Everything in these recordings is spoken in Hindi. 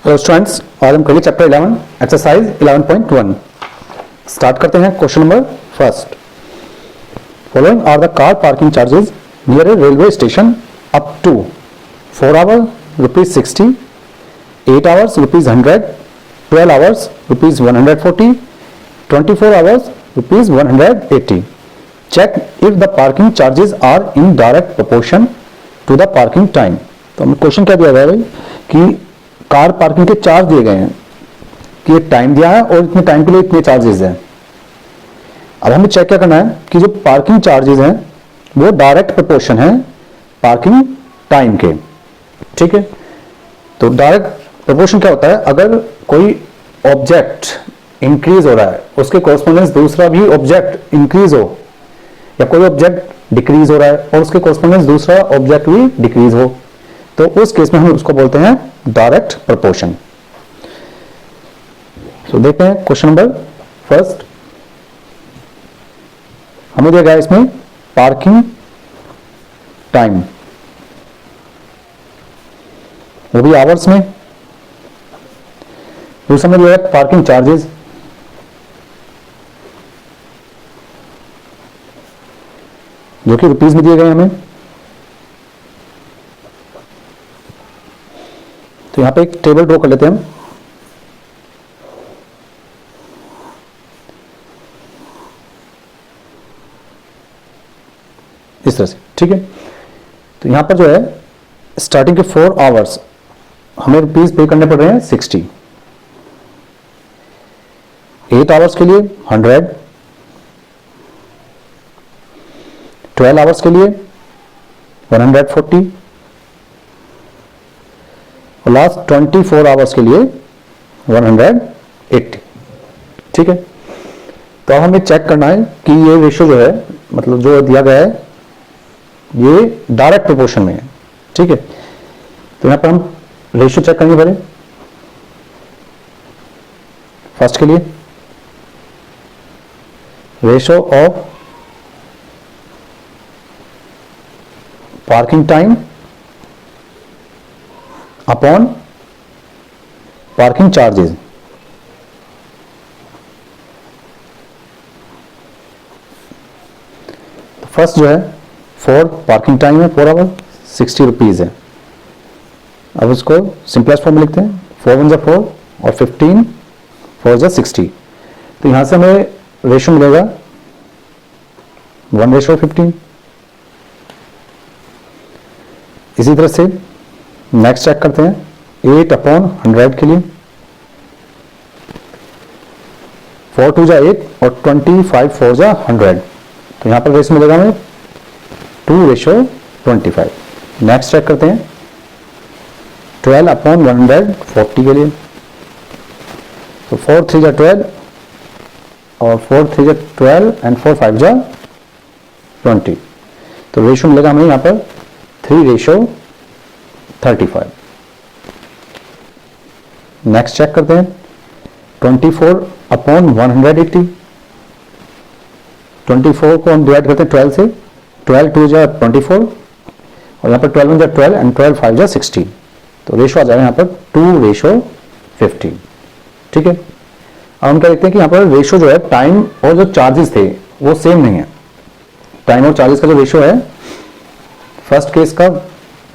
हेलो स्टूडेंट्स, आज हम करेंगे चैप्टर 11 एक्सरसाइज 11.1। स्टार्ट करते हैं question number first. Following are the car parking charges near a railway station up to 4 hour ₹60, 8 hours ₹100, 12 hours ₹140, 24 hours ₹180। Check if the parking charges are in direct proportion to the parking time. तो हमें क्वेश्चन क्या दिया गया है कि कार पार्किंग के चार्ज दिए गए हैं कि एक टाइम दिया है और इतने टाइम के लिए इतने चार्जेस हैं। अब हमें चेक क्या करना है कि जो पार्किंग चार्जेस हैं वो डायरेक्ट प्रोपोर्शन है पार्किंग टाइम के। ठीक है, तो डायरेक्ट प्रोपोर्शन क्या होता है, अगर कोई ऑब्जेक्ट इंक्रीज हो रहा है उसके कॉरस्पॉन्डेंस दूसरा भी ऑब्जेक्ट इंक्रीज हो, या कोई ऑब्जेक्ट डिक्रीज हो रहा है और उसके कॉरस्पॉन्डेंस दूसरा ऑब्जेक्ट भी डिक्रीज हो, तो उस केस में हम उसको बोलते हैं डायरेक्ट प्रोपोर्शन। तो देखते हैं क्वेश्चन नंबर फर्स्ट। हमें दिया गया इसमें पार्किंग टाइम, वो भी आवर्स में। दूसरा में दिया गया पार्किंग चार्जेस, जो कि रुपीज में दिए गए हमें। तो यहां पे एक टेबल ड्रॉ कर लेते हैं हम। इस तरह से, ठीक है। तो यहां पर जो है स्टार्टिंग के 4 आवर्स हमें रुपीज पे करने पड़ रहे हैं 60, 8 आवर्स के लिए 100, 12 आवर्स के लिए 140 और लास्ट 24 आवर्स के लिए 180। ठीक है, तो अब हमें चेक करना है कि ये रेशियो जो है, मतलब जो दिया गया है, ये डायरेक्ट प्रोपोर्शन में है। ठीक है, तो यहां पर हम रेशियो चेक करेंगे पहले। फर्स्ट के लिए ratio of parking time upon parking charges. First जो है फॉर पार्किंग टाइम है 4 आवर 60 रुपीज है। अब उसको सिंपलेस्ट फॉर्म में लिखते हैं, 4 1 4 और 15 4 60। तो यहां से हमें रेशियो मिलेगा 1:15। इसी तरह से नेक्स्ट चेक करते हैं 8/100 के लिए, 4 2 8 और 25 4 100। तो यहां पर रेशियो मिलेगा हमें 2:25। नेक्स्ट चेक करते हैं 12/140 के लिए, तो 4 3 12 और 4 3 12 एंड 4 5 20। तो रेशियो मिलेगा हमें यहां पर 3:35। नेक्स्ट चेक करते हैं 24/180। 24 को हम डिवाइड करते हैं 12 से, 12 2 24 और यहां पर 12 1 12 एंड 12 5 60। तो रेशियो आ जाएगा यहां पर 2:50। ठीक है, अब हम क्या देखते हैं कि यहां पर रेशियो जो है टाइम और जो चार्जेस थे वो सेम नहीं है। टाइम और चार्जेस का जो रेशियो है फर्स्ट केस का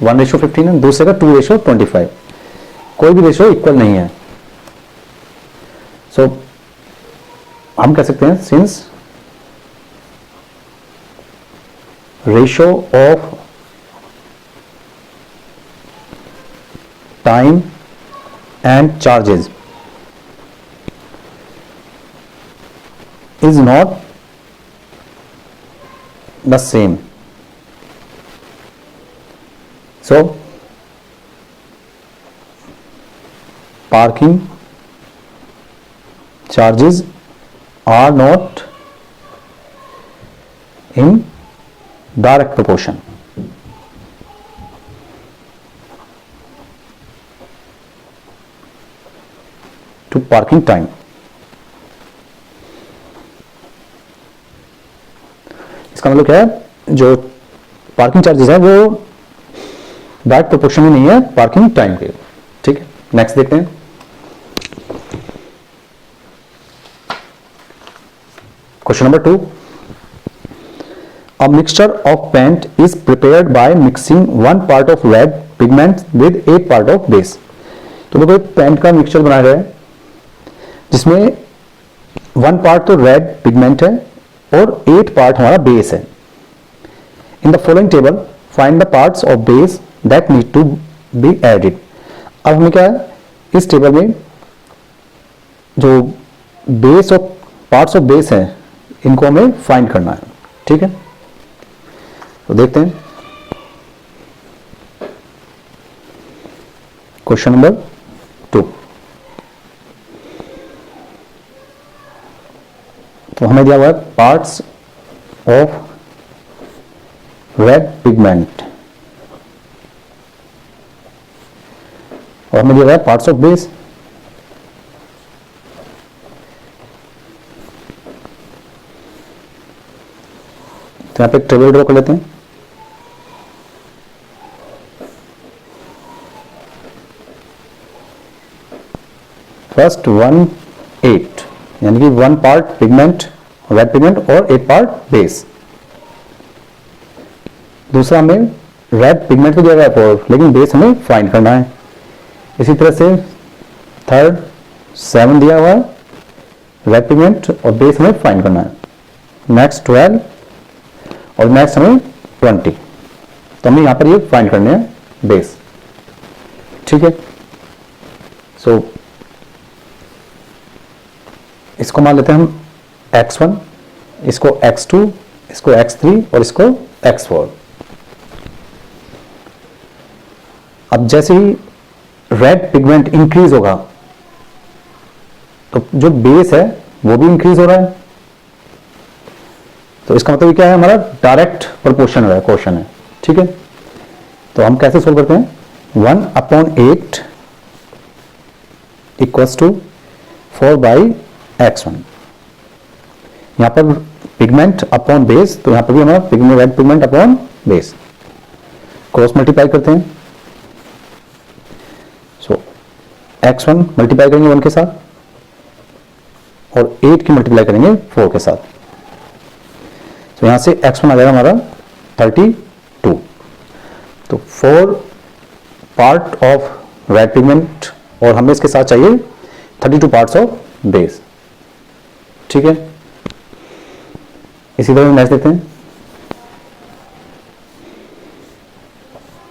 1:15 है, दूसरे का 2:25। कोई भी रेशियो इक्वल नहीं है। सो हम कह सकते हैं since ratio of time and charges is not the same, so parking charges are not in direct proportion to parking time। इसका मतलब क्या है, जो पार्किंग चार्जेस है वो डायरेक्ट प्रोपोर्शन में नहीं है पार्किंग टाइम के। ठीक है, नेक्स्ट देखते हैं question number 2, a mixture of paint is prepared by mixing 1 part of red pigment with 8 part of base। तो देखो पेंट का मिक्सचर बना रहे हैं जिसमें 1 पार्ट तो रेड पिगमेंट है और 8 पार्ट हमारा बेस है। In the following table find the parts of base that need to be added. अब हमें क्या है, इस टेबल में जो base of parts of base है इनको हमें फाइंड करना है। ठीक है, तो देखते हैं क्वेश्चन नंबर 2। तो हमें दिया हुआ है पार्ट्स ऑफ रेड पिगमेंट और हमें दिया हुआ है पार्ट्स ऑफ बेस। तो यहां पे एक टेबल ड्रॉ कर लेते हैं। फर्स्ट 1 8 यानी कि 1 पार्ट पिगमेंट रेड पिगमेंट और 8 पार्ट बेस। दूसरा हमें रेड पिगमेंट को दिया गया है लेकिन बेस हमें फाइंड करना है। इसी तरह से थर्ड 7 दिया हुआ है रेड पिगमेंट और बेस हमें फाइंड करना है। नेक्स्ट 12 और नेक्स्ट हमें 20। तो हमें यहां पर ये फाइंड करने हैं बेस। ठीक है, सो इसको मान लेते हैं हम x1, इसको x2, इसको x3 और इसको x4। अब जैसे ही रेड पिगमेंट इंक्रीज होगा तो जो बेस है वो भी इंक्रीज हो रहा है। तो इसका मतलब क्या है, हमारा डायरेक्ट प्रोपोर्शन है, क्वेश्चन है। ठीक है, तो हम कैसे सोल्व करते हैं, 1/8 इक्वल्स टू 4/x1। यहां पर पिगमेंट अपॉन बेस, तो यहां पर भी हमारा pigment red pigment upon base, cross multiply करते हैं। सो x1 मल्टीप्लाई करेंगे 1 के साथ और 8 की मल्टीप्लाई करेंगे 4 के साथ। तो यहां से x1 आ जाएगा हमारा 32। तो 4 पार्ट ऑफ रेड पिगमेंट और हमें इसके साथ चाहिए 32 पार्ट्स ऑफ बेस। ठीक है, इसी तरह नेक्स्ट देखते हैं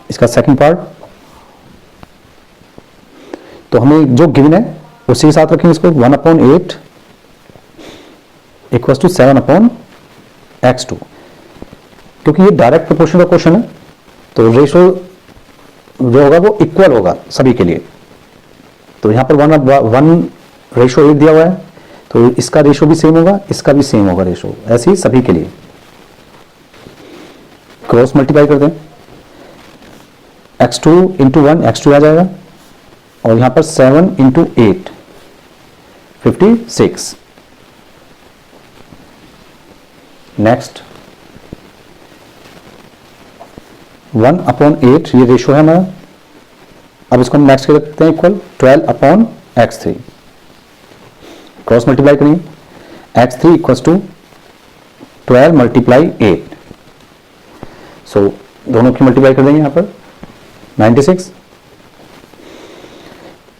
इसका सेकंड पार्ट। तो हमें जो गिवन है उसी के साथ रखेंगे इसको, 1/8 इक्वल्स टू 7/x2। क्योंकि ये डायरेक्ट प्रोपोर्शन का क्वेश्चन है तो रेशो जो होगा वो इक्वल होगा सभी के लिए। तो यहां पर 1/8 दिया हुआ है तो इसका रेशो भी सेम होगा, इसका भी सेम होगा रेशो, ऐसे ही सभी के लिए। क्रॉस मल्टीप्लाई करते हैं, x2 इंटू 1 x2 आ जाएगा और यहां पर 7 इंटू 8 56। नेक्स्ट 1/8 ये रेशो है हमारा। अब इसको हम नेक्स्ट कर सकते हैं इक्वल 12/x3। क्रॉस मल्टीप्लाई करेंगे, x3 इक्वल्स टू 12 मल्टीप्लाई 8। सो दोनों की मल्टीप्लाई कर देंगे यहां पर 96।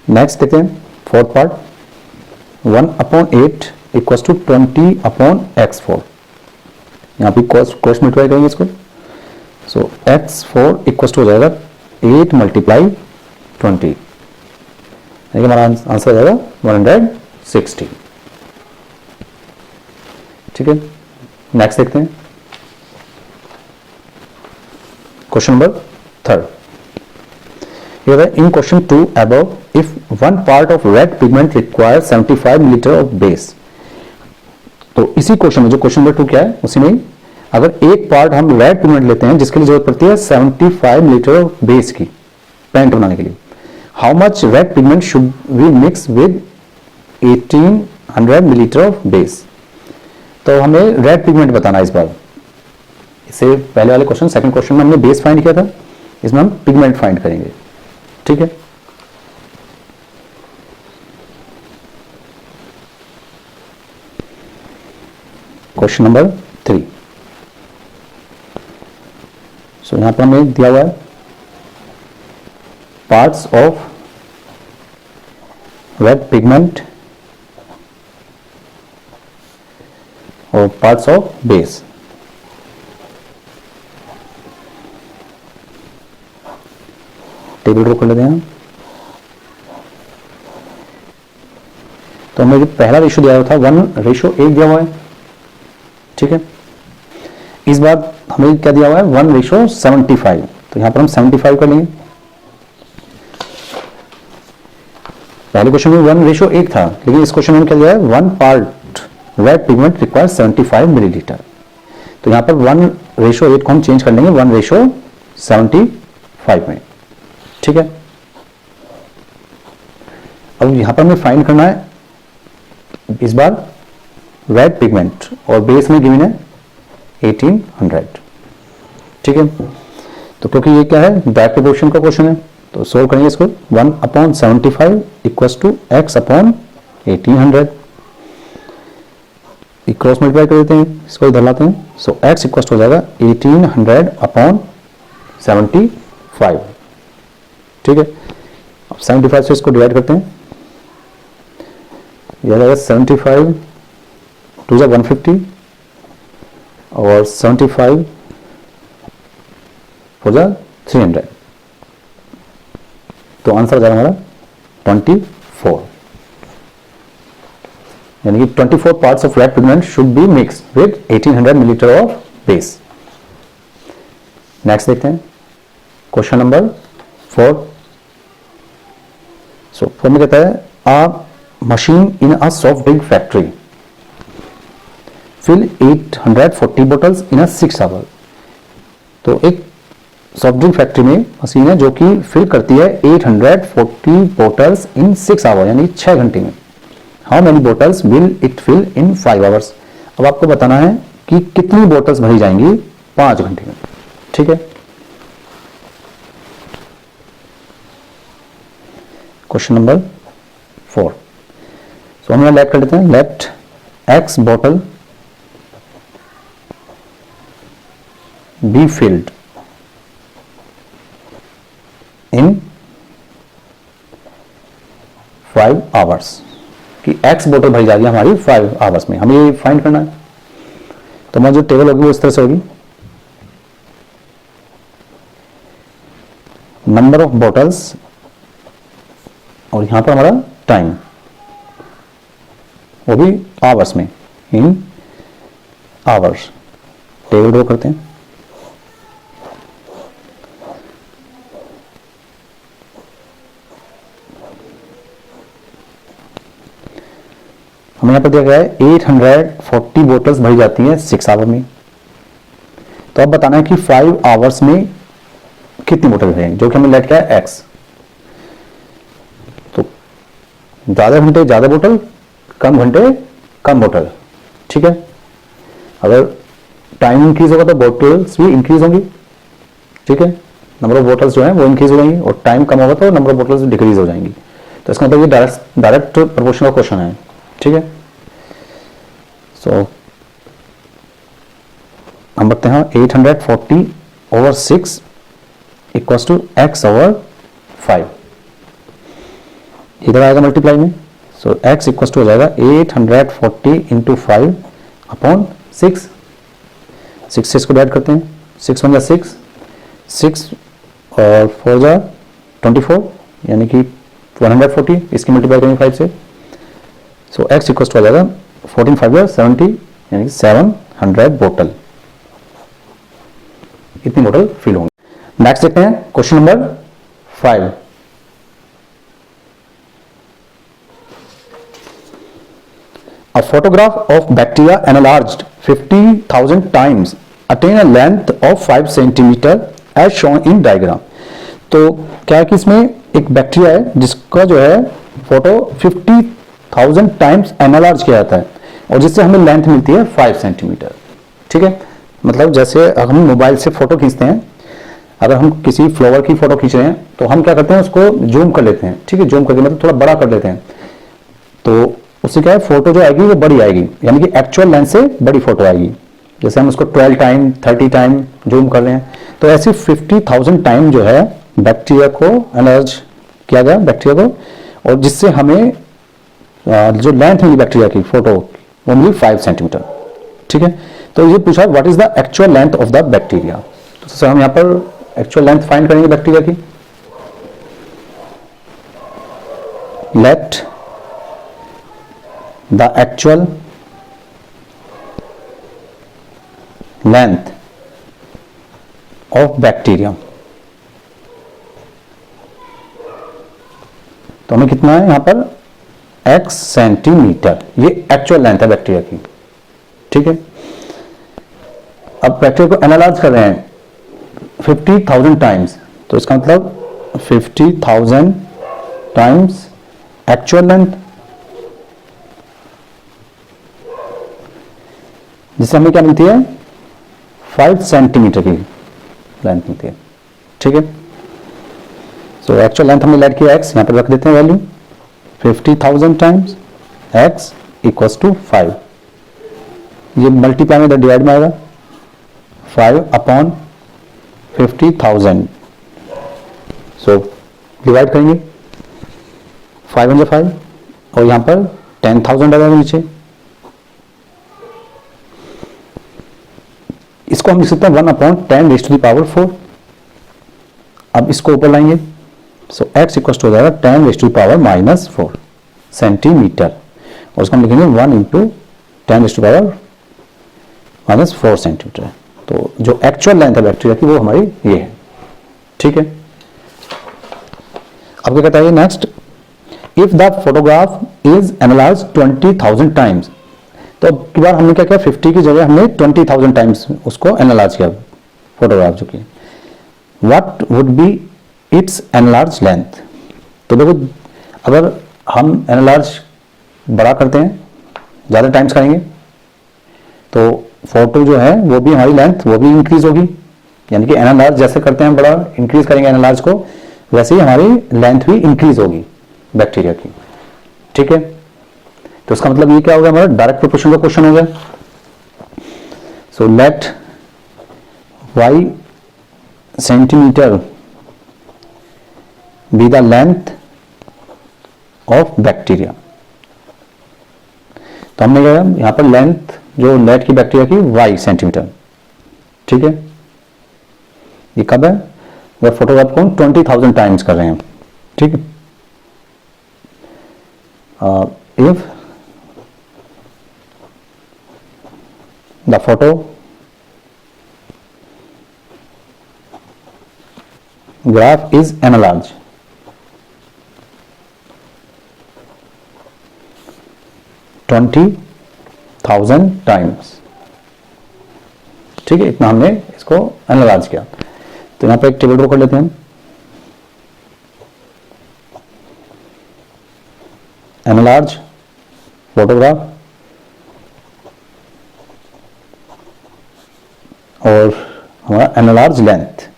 नेक्स्ट देखते हैं fourth part, 1/8 equals to 20/x4। यहां पे क्रॉस मल्टीप्लाई करेंगे इसको। सो x4 इक्वल्स टू हो जाएगा 8 मल्टीप्लाई 20। हमारा आंसर हो जाएगा 160। ठीक है, नेक्स्ट देखते हैं question number 3। In question 2 above if 1 part of red pigment require 75 millilitre of base. तो इसी क्वेश्चन में जो क्वेश्चन नंबर 2 क्या है उसी में अगर एक पार्ट हम रेड पिगमेंट लेते हैं जिसके लिए जरूरत पड़ती है 75 मिलीलीटर ऑफ बेस की पेंट बनाने के लिए, how much red pigment should we mix with 1800 millilitre of base. तो हमें रेड पिगमेंट बताना है इस बार। इससे पहले वाले क्वेश्चन सेकंड क्वेश्चन में हमने बेस फाइंड किया था, इसमें हम पिगमेंट फाइंड करेंगे। ठीक है, क्वेश्चन नंबर 3। सो यहां पर हमें दिया हुआ है पार्ट्स ऑफ रेड पिगमेंट और parts of base. Table draw कर लेते हैं। तो हमें जो पहला रेशो दिया हुआ था 1:1 दिया हुआ है, ठीक है। इस बार हमें क्या दिया हुआ है 1:75, तो यहां पर हम 75 कर लेंगे। पहले क्वेश्चन में 1:1 था, लेकिन इस क्वेश्चन में क्या दिया है 1 part red pigment require 75 millilitre. तो यहां पर 1:8 को हम चेंज कर लेंगे 1:75 में, ठीक है। अब यहां पर हमें फाइंड करना है इस बार रेड पिगमेंट और बेस में गिवन है 1800, ठीक है। तो क्योंकि ये क्या है डायरेक्ट प्रोपोर्शन का क्वेश्चन है, तो सोल्व करेंगे इसको 1/75 equals to x/1800। Cross multiply कर देते हैं, इसको इधर लाते हैं। सो x इक्वल्स हो जाएगा 1800/75, ठीक है। अब 75 से इसको डिवाइड करते हैं, यह जाएगा 75 2 जा 150 और 75 4 जा 300, तो आंसर आ जाएगा हमारा 24, यानी कि 24 parts of red pigment should be mixed with 1800 millilitre of base. Next देखते हैं क्वेश्चन नंबर 4। सो फॉर में कहता है a machine in a soft drink factory fill 840 bottles in a 6 hour. तो एक सॉफ्ट ड्रिंक फैक्ट्री में मशीन है जो कि फिल करती है 840 बोटल्स इन 6 आवर, यानी 6 घंटे में। How many bottles will it fill in 5 hours. अब आपको बताना है कि कितनी बोटल्स भरी जाएंगी 5 घंटे में, ठीक है। Question number 4। सो हम लेट कर लेते हैं, let x bottle be filled in 5 hours, कि x बोतल भरी जाएगी हमारी 5 आवर्स में। हमें ये फाइंड करना है, तो हमारी जो टेबल होगी वो इस तरह से होगी, नंबर ऑफ बॉटल्स और यहां पर हमारा टाइम, वो भी आवर्स में, इन आवर्स। टेबल ड्रॉ करते हैं। हमें यहां पर दिया गया है 840 बोटल्स भरी जाती हैं 6 आवर में। तो अब बताना है कि 5 आवर्स में कितनी बोतल भरेंगे, जो कि हमें लेट किया है x। तो ज्यादा घंटे ज्यादा बोतल, कम घंटे कम बोतल, ठीक है। अगर टाइम इंक्रीज होगा तो बोतल्स भी इंक्रीज होंगी, ठीक है। नंबर ऑफ बोतल्स जो है वो इंक्रीज हो जाएंगी, और टाइम कम होगा तो नंबर ऑफ बोतल्स डिक्रीज हो जाएंगी। तो इसका मतलब ये डायरेक्ट प्रोपोर्शन का क्वेश्चन है, ठीक है। सो हम बताते हैं 840 over 6 equals to x over 5। इधर आएगा मल्टीप्लाई में, सो x इक्वल्स टू हो जाएगा 840 इंटू 5 अपॉन 6। 6 से इसको डिवाइड करते हैं, 6 1 जा 6, 6 और 4 जा 24, यानी कि 140। इसकी मल्टीप्लाई करेंगे 5 से, सो x इक्वल्स टू आ जाएगा 14 5 जा 70, यानी कि 700 बोतल। इतनी बोतल फिल होंगी। नेक्स्ट देखते हैं question number 5। A photograph of bacteria enlarged 50,000 times attain a length of 5 centimeter as shown in diagram। तो क्या है कि इसमें एक बैक्टीरिया है जिसका जो है फोटो 50,000 टाइम्स एनालार्ज किया जाता है, और जिससे हमें लेंथ मिलती है 5 सेंटीमीटर, ठीक है। मतलब जैसे हम मोबाइल से फोटो खींचते हैं, अगर हम किसी फ्लावर की फोटो खींच रहे हैं तो हम क्या करते हैं, उसको जूम कर लेते हैं, ठीक है। जूम करके मतलब थोड़ा बड़ा कर लेते हैं, तो उससे क्या है, फोटो जो आएगी वो बड़ी आएगी, यानी कि एक्चुअल लेंथ से बड़ी फोटो आएगी। जैसे हम उसको 12 टाइम 30 टाइम जूम कर रहे हैं, तो ऐसी 50,000 टाइम जो है बैक्टीरिया को एनालाइज किया गया, बैक्टीरिया को, और जिससे हमें जो लेंथ मिली बैक्टीरिया की फोटो वो मिली 5 सेंटीमीटर। ठीक है, तो ये पूछा what is the actual length of the bacteria. तो सर हम यहाँ पर एक्चुअल लेंथ फाइंड करेंगे बैक्टीरिया की। Let the actual length of bacteria, तो हमें कितना है यहाँ पर x सेंटीमीटर, ये एक्चुअल लेंथ है बैक्टीरिया की। ठीक है, अब बैक्टीरिया को एनालाइज कर रहे हैं 50,000 टाइम्स, तो इसका मतलब 50,000 टाइम्स एक्चुअल लेंथ, जिससे हमें क्या मिलती है 5 सेंटीमीटर की लेंथ मिलती है। ठीक है, सो एक्चुअल लेंथ हमने लेट किया x, यहां पर रख देते हैं value 50,000 times x equals to 5, ये मल्टीप्लाई में डिवाइड में आएगा 5 अपॉन 50,000, सो डिवाइड करेंगे 5 × 5 और यहां पर 10,000 आ जाएगा नीचे। इसको हम लिख सकते हैं 1/10⁻⁴। अब इसको ऊपर लाएंगे, सो x इक्वल टू हो जाएगा 10⁻⁻⁴ सेंटीमीटर, और उसको हम लिखेंगे 1 × 10⁻⁻⁴ सेंटीमीटर। तो जो एक्चुअल लेंथ है बैक्टीरिया की वो हमारी ये है। ठीक है, अब क्या कहता है next, if the photograph is analyse 20,000 times, तो अब की बार हमने क्या किया 50 की जगह हमने 20,000 टाइम्स उसको एनालाइज किया फोटोग्राफ जो की, what would be it's analyse length. तो देखो अगर हम एनालाइज बड़ा करते हैं, ज़्यादा टाइम्स करेंगे, तो फोटो जो है वो भी हमारी लेंथ वो भी इंक्रीज होगी, यानी कि एनालाइज जैसे करते हैं बड़ा इंक्रीज करेंगे एनालाइज को, वैसे ही हमारी लेंथ भी इंक्रीज होगी बैक्टीरिया की। ठीक है, तो इसका मतलब ये क्या होगा, हमारा डायरेक्ट प्रोपोर्शन का क्वेश्चन हो गया। So let y centimetre be the length of bacteria. तो हमने क्या यहां पर लेंथ जो लेट की बैक्टीरिया की y सेंटीमीटर। ठीक है, ये कब है, अगर फोटोग्राफ को 20,000 टाइम्स कर रहे हैं। ठीक है, if the photograph is analyzed 20,000 times। ठीक है, इतना हमने इसको एनालाइज किया। तो यहां पर एक टेबल ड्रॉ कर लेते हैं हम, एनालाइज फोटोग्राफ और हमारा एनालाइज लेंथ।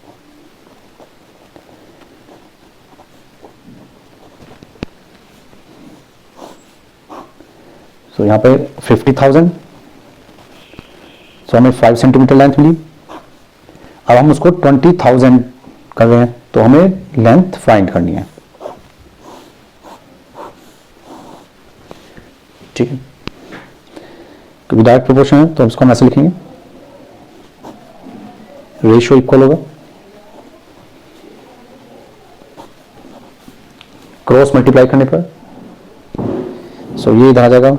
सो यहां पे 50,000, सो हमें 5 सेंटीमीटर लेंथ मिली। अब हम उसको 20,000 कर रहे हैं, तो हमें लेंथ फाइंड करनी है। ठीक है, क्योंकि डायरेक्ट प्रोपोर्शन है तो इसको हम ऐसे लिखेंगे, रेशियो इक्वल होगा क्रॉस मल्टीप्लाई करने पर, सो ये इधर आ जाएगा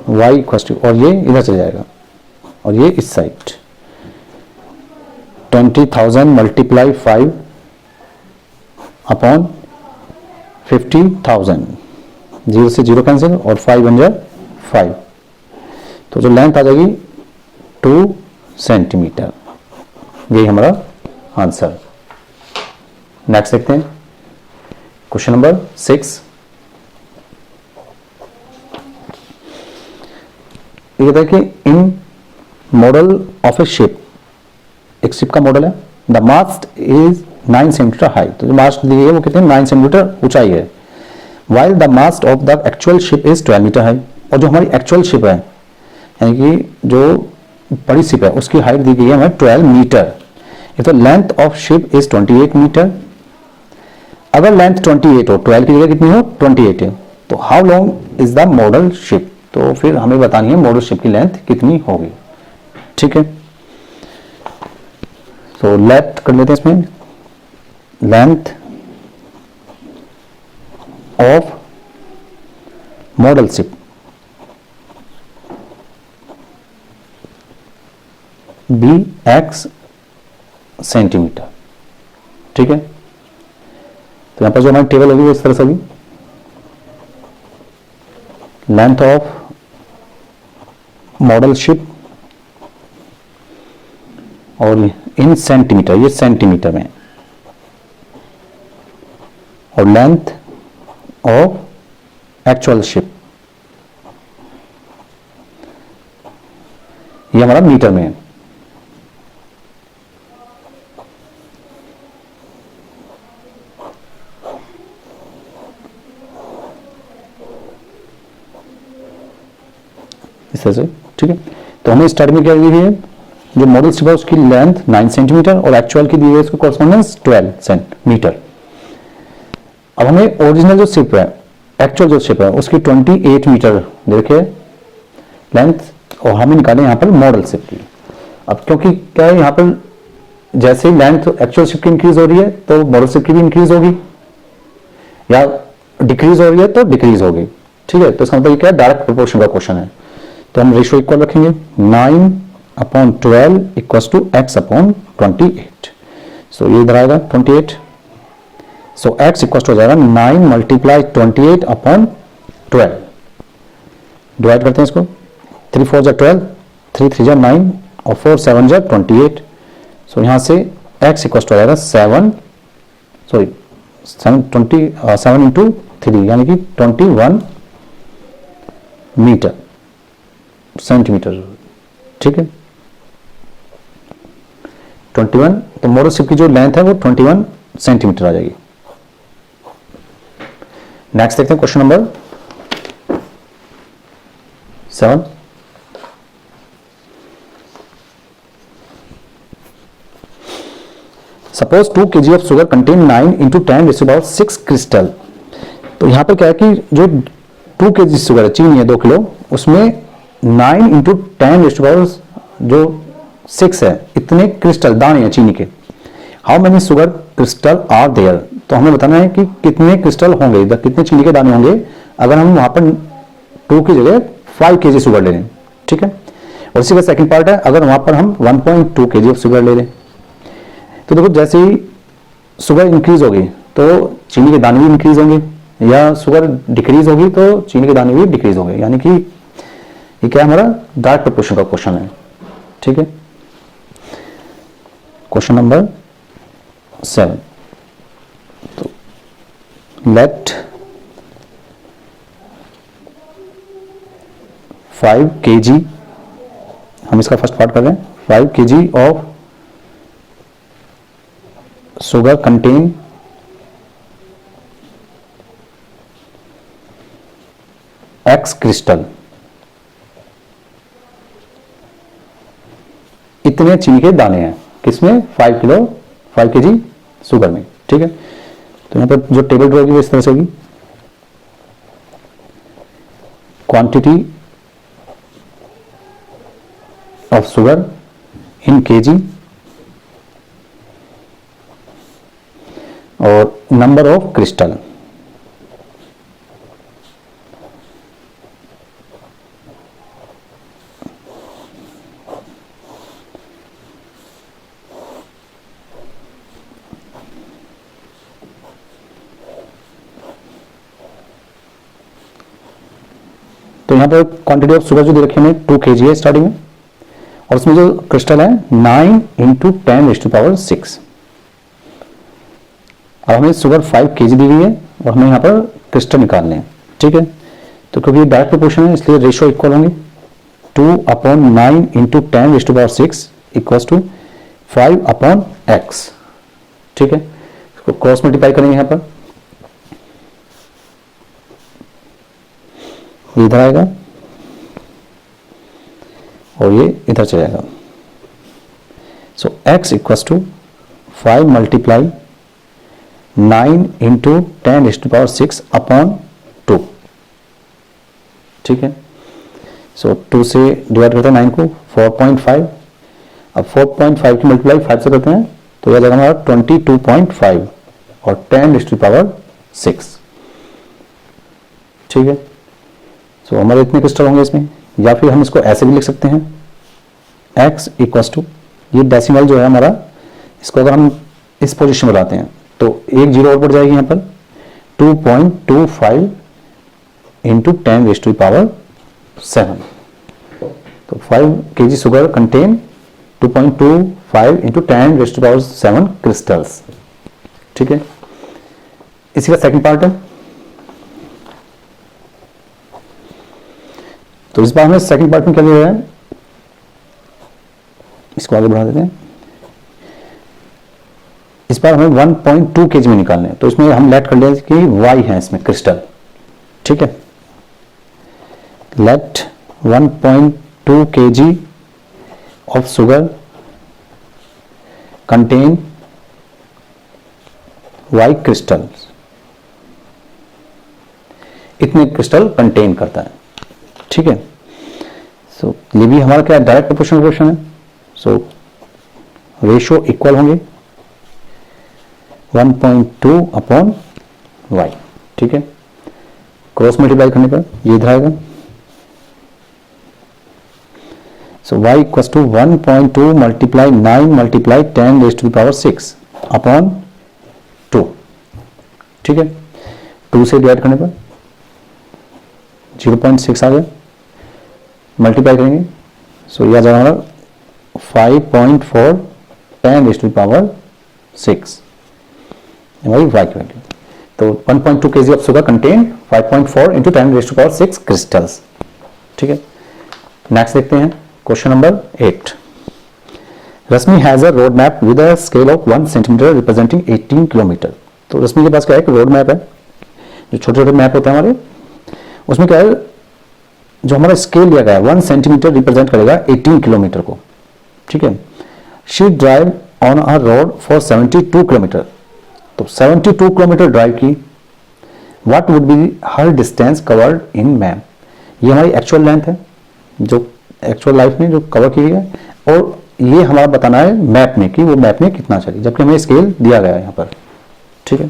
y इक्वल टू, और ये इधर चले जाएगा और ये इस साइड 20,000 मल्टीप्लाई 5 अपॉन 50,000, 0 से 0 कैंसिल और 5 बन जाए 5, तो जो लेंथ आ जाएगी 2 सेंटीमीटर। यही हमारा आंसर। नेक्स्ट देखते हैं क्वेश्चन नंबर 6। ये कहता है कि in model of a ship, एक शिप का मॉडल है, the mast is 9 centimetre high, तो जो मास्ट दिए वो कितने 9 सेंटीमीटर ऊंचाई है, while the mast of the actual ship is 12 metre high. और जो हमारी एक्चुअल शिप है, यानी कि जो बड़ी शिप है, उसकी हाइट दी गई है हमें 12 metre. If the length of ship is 28 metre, अगर लेंथ 28 हो, 12 की जगह कितनी हो, 28 है, तो how long is the model ship, तो फिर हमें बतानी है मॉडल शिप की लेंथ कितनी होगी। ठीक है, तो लेंथ कर लेते हैं इसमें, length of model ship be X centimetre. ठीक है, तो यहां पर जो हमारी टेबल होगी वो इस तरह से होगी, लेंथ ऑफ मॉडल शिप और इन सेंटीमीटर, ये सेंटीमीटर में, और लेंथ ऑफ एक्चुअल शिप ये हमारा मीटर में है। इस तरह से। ठीक है, तो हमें स्टार्टिंग में क्या दी है, जो मॉडल शिप है उसकी लेंथ 9 सेंटीमीटर और एक्चुअल की दी है उसको कॉरस्पॉन्डेंस 12 सेंटीमीटर। अब हमें ओरिजिनल जो शिप है, एक्चुअल जो शिप है उसकी 28 मीटर देखिए लेंथ, और हमें निकाले यहाँ पर मॉडल शिप की। अब क्योंकि क्या है, यहाँ पर जैसे ही लेंथ एक्चुअल शिप की इंक्रीज हो रही है तो मॉडल शिप की भी इंक्रीज होगी, या डिक्रीज हो रही है तो डिक्रीज होगी। ठीक है, तो इसका मतलब क्या है, डायरेक्ट प्रोपोर्शन का क्वेश्चन है, तो हम रेशियो इक्वल रखेंगे, 9/12 इक्वल्स टू x/28। सो ये इधर आएगा 28, सो x इक्वल्स टू हो जाएगा 9 × 28/12। डिवाइड करते हैं इसको, 3 4 12, 3 3 9 और 4 7 28। सो यहां से x इक्वल्स टू हो जाएगा 7 × 3 यानी कि 21 मीटर सेंटीमीटर। ठीक है, 21, तो मॉडल शिप की जो लेंथ है वो 21 सेंटीमीटर आ जाएगी। नेक्स्ट देखते हैं question number 7। Suppose 2 kg of sugar contain 9 × 10⁻6 crystal. तो यहां पर क्या है कि जो 2 kg शुगर है, चीनी है 2 किलो, उसमें 9 × 10⁻6 जो 6 है इतने क्रिस्टल दाने हैं चीनी के। How many sugar crystal are there, तो हमें बताना है कि कितने क्रिस्टल होंगे, कितने चीनी के दाने होंगे अगर हम वहां पर 2 की जगह 5 kg शुगर ले लें। ठीक है, और इसी का सेकंड पार्ट है, अगर वहां पर हम 1.2 kg ऑफ शुगर ले लें, तो देखो जैसे ही शुगर इंक्रीज होगी तो चीनी के दाने भी इंक्रीज होंगे, या शुगर डिक्रीज होगी तो चीनी के दाने भी डिक्रीज होंगे, यानी कि ये क्या हमारा डायरेक्ट प्रोपोर्शन का क्वेश्चन है। ठीक है, क्वेश्चन नंबर 7, तो लेट 5 kg, हम इसका फर्स्ट पार्ट कर रहे हैं, 5 kg of sugar contain X crystal, इतने चीनी के दाने हैं किसमें, 5 kg शुगर में। ठीक है, तो यहां पर जो टेबल ड्रॉ होगी वो इस तरह से होगी, quantity of sugar in kg और नंबर ऑफ क्रिस्टल। तो यहां पर क्वांटिटी ऑफ शुगर जो दे रखी है हमें 2 kg है स्टार्टिंग में, और उसमें जो क्रिस्टल है 9 × 10⁻6। अब हमें शुगर 5 kg दी गई है और हमें यहाँ पर क्रिस्टल निकालने हैं। ठीक है, तो क्योंकि डायरेक्ट प्रोपोर्शन है इसलिए रेशियो इक्वल होंगे, 2/9 × 10⁻6 इक्वल्स टू 5/x। ठीक है, इसको क्रॉस मल्टीप्लाई करेंगे यहाँ पर, इधर आएगा और ये इधर चले जाएगा। So x equals to 5 multiply 9 into 10⁶ upon 2। ठीक है, सो 2 से डिवाइड करते हैं 9 को 4.5। अब 4.5 की मल्टीप्लाई 5 से करते हैं तो यह जाएगा हमारा 22.5 और 10⁶। ठीक है, सो हमारे इतने क्रिस्टल होंगे इसमें। या फिर हम इसको ऐसे भी लिख सकते हैं, x इक्वल्स टू, ये डेसिमल जो है हमारा, इसको अगर हम इस पोजीशन में लाते हैं तो एक जीरो और बढ़ जाएगी यहाँ पर, 2.25 इंटू 10⁻7। तो 5 kg sugar contain 2.25 into 10⁻7 crystals. ठीक है, इसी का सेकंड पार्ट है। तो इस बार हमें सेकंड पार्ट में क्या दिया है, इसको आगे बढ़ा देते हैं। इस बार हमें 1.2 kg में निकालने हैं, तो इसमें हम लेट कर लें कि y है इसमें क्रिस्टल। ठीक है, let 1.2 kg of sugar contain y crystal. इतने क्रिस्टल कंटेन करता है। ठीक है, सो ये भी हमारा क्या डायरेक्ट प्रोपोर्शनल क्वेश्चन है। सो रेशियो इक्वल होंगे 1.2 अपॉन y। ठीक है, क्रॉस मल्टीप्लाई करने पर ये इधर आएगा। So y equals to 1.2 multiply 9 multiply 10⁻6 upon 2। ठीक है, 2 से डिवाइड करने पर 0.6 आ गया, मल्टीप्लाई करेंगे सो यह आ जाएगा हमारा 5.4 10⁻6 हमारी y की वैल्यू। तो 1.2 kg of sugar contain 5.4 into 10⁻6 crystals. ठीक है, नेक्स्ट देखते हैं question number 8। Rashmi has a road map with a scale of 1 centimetre representing 18 kilometre. तो रश्मि के पास क्या है, एक रोड मैप है, जो छोटे छोटे मैप होते हैं हमारे, उसमें क्या है, जो हमारा स्केल लिया गया है 1 सेंटीमीटर रिप्रेजेंट करेगा 18 किलोमीटर को। ठीक है, she drive on a road for 72 kilometre. तो 72 किलोमीटर ड्राइव की, what would be her distance covered in map. ये हमारी एक्चुअल लेंथ है जो एक्चुअल लाइफ में जो कवर की है, और ये हमारा बताना है मैप में कि वो मैप में कितना चली, जबकि हमें स्केल दिया गया है यहाँ पर। ठीक है,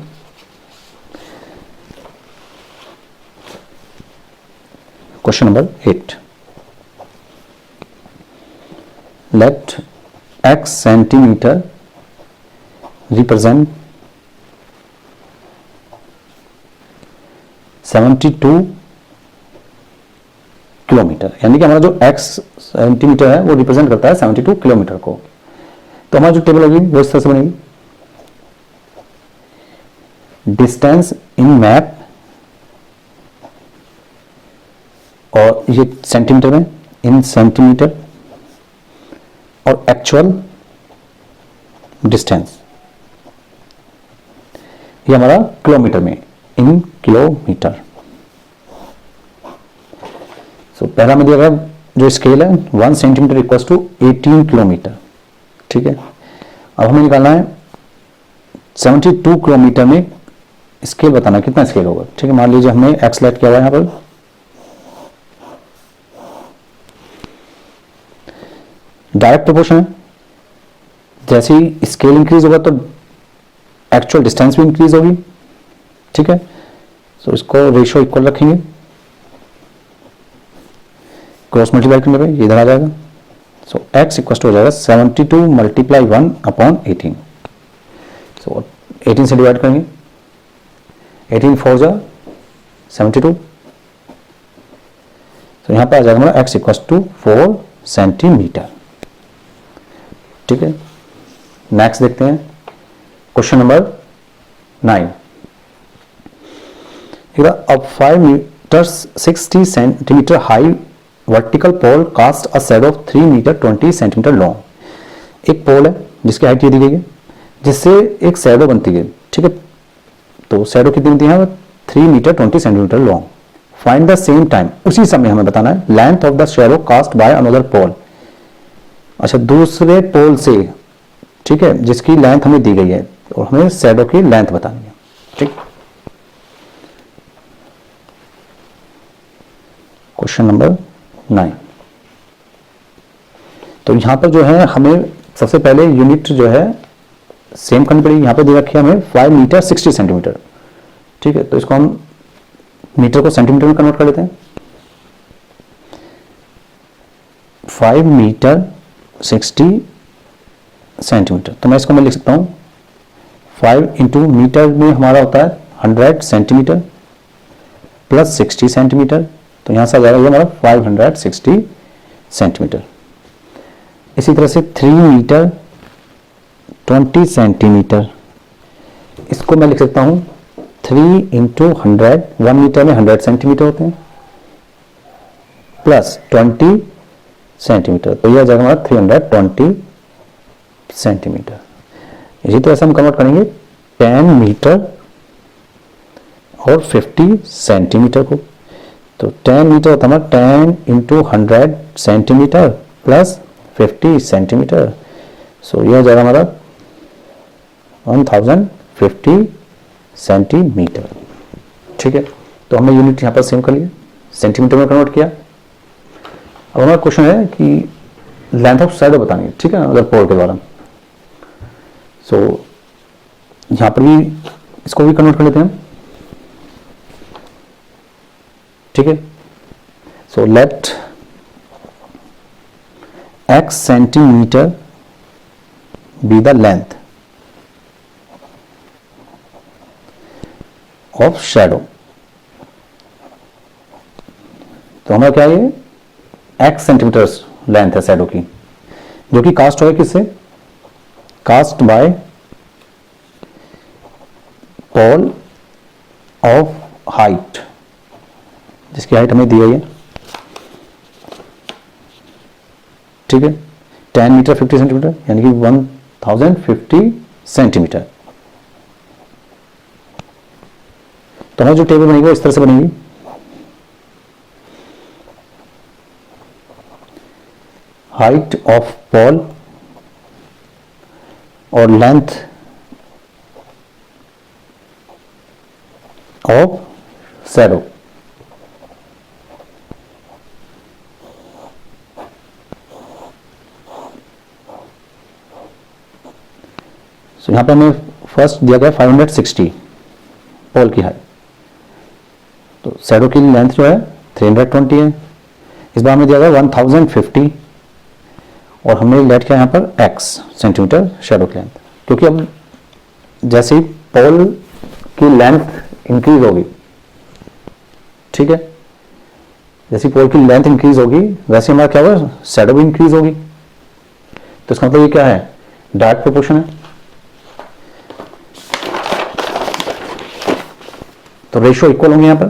question number 8। Let x centimetre represent 72 kilometre, यानी कि हमारा जो x सेंटीमीटर है वो रिप्रेजेंट करता है 72 किलोमीटर को। तो हमारी जो टेबल होगी वो इस तरह से बनेगी, डिस्टेंस इन मैप, और ये सेंटीमीटर में इन सेंटीमीटर, और एक्चुअल डिस्टेंस ये हमारा किलोमीटर में इन किलोमीटर। सो पहला में दिया गया जो स्केल है 1 सेंटीमीटर इक्वल्स टू 18 किलोमीटर। ठीक है, अब हमें निकालना है 72 किलोमीटर में स्केल बताना कितना स्केल होगा। ठीक है, मान लीजिए हमने एक्स लेट किया हुआ है यहाँ पर, डायरेक्ट प्रोपोर्शन है, जैसे ही स्केल इंक्रीज होगा तो एक्चुअल डिस्टेंस भी इंक्रीज होगी। ठीक है, सो इसको रेशियो इक्वल रखेंगे, क्रॉस मल्टीप्लाई करने पे ये इधर आ जाएगा। सो x इक्वल टू हो जाएगा 72 मल्टीप्लाई 1 अपॉन 18। सो 18 से डिवाइड करेंगे, 18 4 जा 72। तो यहां पर आ जाएगा हमारा x इक्वल टू 4 सेंटीमीटर। ठीक है, नेक्स्ट देखते हैं क्वेश्चन नंबर 9। अब 5 metre 60 centimetre high vertical pole cast a shadow of 3 metre 20 centimetre long. एक पोल है जिसकी हाइट ये दी गई है, जिससे एक शेडो बनती है। ठीक है, तो शेडो कितनी बनती है, 3 metre 20 centimetre long. Find the same time, उसी समय हमें बताना है length of the shadow cast by another pole. अच्छा, दूसरे पोल से, ठीक है, जिसकी लेंथ हमें दी गई है और हमें शैडो की लेंथ बतानी है। ठीक, क्वेश्चन नंबर 9। तो यहां पर जो है हमें सबसे पहले यूनिट जो है सेम करनी पड़ेगी। यहां पर दे रखी है हमें 5 मीटर 60 सेंटीमीटर। ठीक है, तो इसको हम मीटर को सेंटीमीटर में कन्वर्ट कर लेते हैं। 5 मीटर 60 सेंटीमीटर, तो मैं इसको मैं लिख सकता हूं 5 इंटू मीटर में हमारा होता है 100 सेंटीमीटर प्लस 60 सेंटीमीटर, तो यहां से आ जाएगा ये हमारा 560 सेंटीमीटर। इसी तरह से 3 मीटर 20 सेंटीमीटर, इसको मैं लिख सकता हूं 3 इंटू 100, 1 मीटर में 100 सेंटीमीटर होते हैं प्लस 20 सेंटीमीटर, तो यह आ जाएगा हमारा 320 सेंटीमीटर। इसी तरह से हम कन्वर्ट करेंगे 10 मीटर और 50 सेंटीमीटर को, तो 10 मीटर होता है 10 इंटू 100 सेंटीमीटर प्लस 50 सेंटीमीटर, सो यह हो जाएगा हमारा 1050 सेंटीमीटर। ठीक है, तो हमने यूनिट यहां पर सेम कर लिया, सेंटीमीटर में कन्वर्ट किया। अब हमारा क्वेश्चन है कि लेंथ ऑफ शैडो बतानी है। ठीक है, अगर पोल के द्वारा, सो यहां पर भी इसको भी कन्वर्ट कर लेते हैं। ठीक है, so let x centimetre be the length of shadow. तो हमारा क्या है, x सेंटीमीटर लेंथ है शैडो की, जो कि कास्ट हो किससे, cast by pole of height, जिसकी हाइट हमें दी गई है। ठीक है, 10 मीटर 50 सेंटीमीटर यानी कि 1050 सेंटीमीटर। तो हमारी जो टेबल बनेगी वो इस तरह से बनेगी। हाइट ऑफ पोल और लेंथ ऑफ शैडो। तो यहां पे हमें फर्स्ट दिया गया 560 पोल की हाइट, तो शैडो की लेंथ जो है 320 है। इस बार हमें दिया गया 1050 और हमने लेट किया यहां पर x सेंटीमीटर शैडो की लेंथ, क्योंकि अब जैसे ही पोल की लेंथ इंक्रीज होगी, ठीक है, जैसे पोल की लेंथ इंक्रीज होगी वैसे हमारा क्या होगा, शैडो भी इंक्रीज होगी। तो इसका मतलब ये क्या है, डायरेक्ट प्रोपोर्शन है। तो रेशियो इक्वल होंगे यहां पर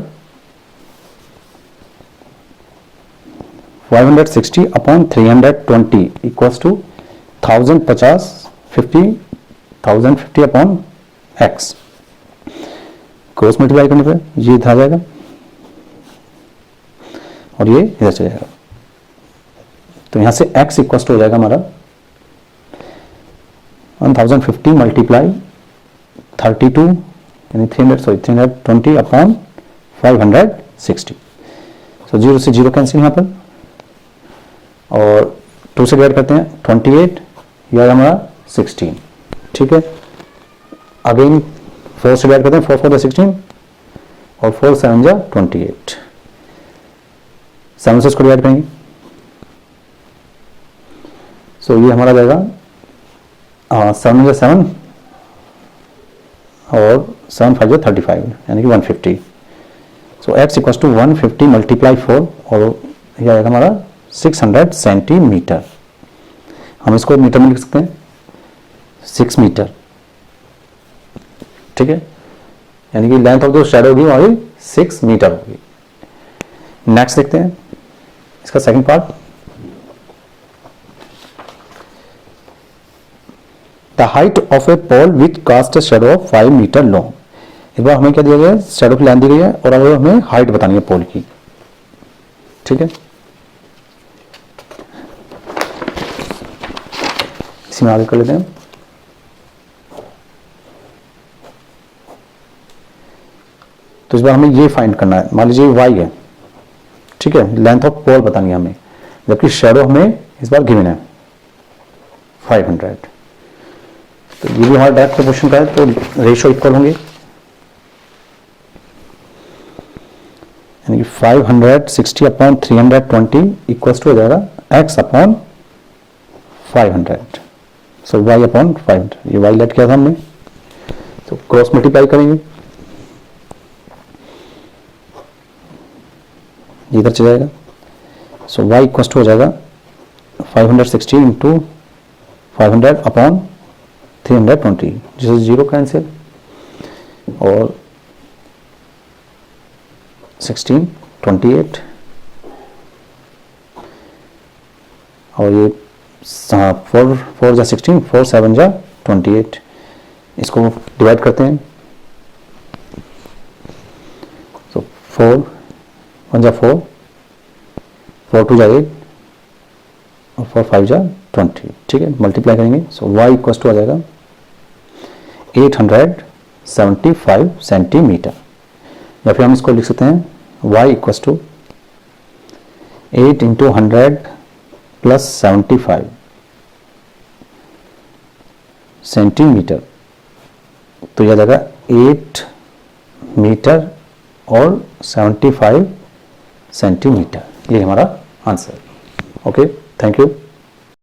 560 upon 320 equals to 1050 upon x। Cross multiply करने पर ये इधर आ जाएगा और ये इधर चले जाएगा, तो यहां से x इक्वल्स टू हो जाएगा हमारा 1050 मल्टीप्लाई 32 यानी 320 अपॉन 560। सो 0 से 0 कैंसिल यहां पर, और 2 से डिवाइड करते हैं 28, यह हमारा 16। ठीक है, अगेन 4 से डिवाइड करते हैं, 4 4 16 और 4 7 जा 28, 7 से इसको डिवाइड करेंगे। सो ये हमारा जाएगा 7 जा 7 और 7 5 जा 35 यानी कि 150। सो x इक्वल्स टू 150 मल्टीप्लाई 4 और यह आएगा हमारा 600 सेंटीमीटर। हम इसको मीटर में लिख सकते हैं 6 मीटर। ठीक है, यानी कि लेंथ ऑफ जो शैडो होगी हमारी 6 मीटर होगी। नेक्स्ट देखते हैं इसका second part. The height of a pole which cast a shadow of 5 metre long. इस बार हमें क्या दिया गया है, शैडो की लेंथ दी गई है और अब हमें हाइट बतानी है पोल की। ठीक है, इसी में आगे कर लेते हैं। तो इस बार हमें ये फाइंड करना है, मान लीजिए y है, ठीक है, लेंथ ऑफ पोल बतानी है हमें, जबकि शेडो हमें इस बार गिवन है 500। तो ये भी हमारा डायरेक्ट प्रोपोर्शन का है, तो रेशियो इक्वल होंगे, यानी कि 560 अपॉन 320 इक्वल्स टू हो जाएगा x अपॉन 500। सो y अपॉन 500, ये y लेट किया था हमने, तो क्रॉस मल्टीप्लाई करेंगे, इधर चला जाएगा। सो y इक्वल्स टू हो जाएगा 560 इंटू 500 अपॉन 320, जिससे जीरो कैंसिल, और 16 28, और ये 4 जा 16, 4 7 जा 28, इसको डिवाइड करते हैं। तो 4 1 जा 4, 4 2 जा 8, और 4 5 जा 20, ठीक है, मल्टीप्लाई करेंगे। सो y इक्वल टू आ जाएगा 875 सेंटीमीटर, या फिर हम इसको लिख सकते हैं y equal to 8 into 100 plus 75 centimetre, तो यह जाएगा 8 मीटर और 75 सेंटीमीटर। ये हमारा आंसर। Okay, thank you.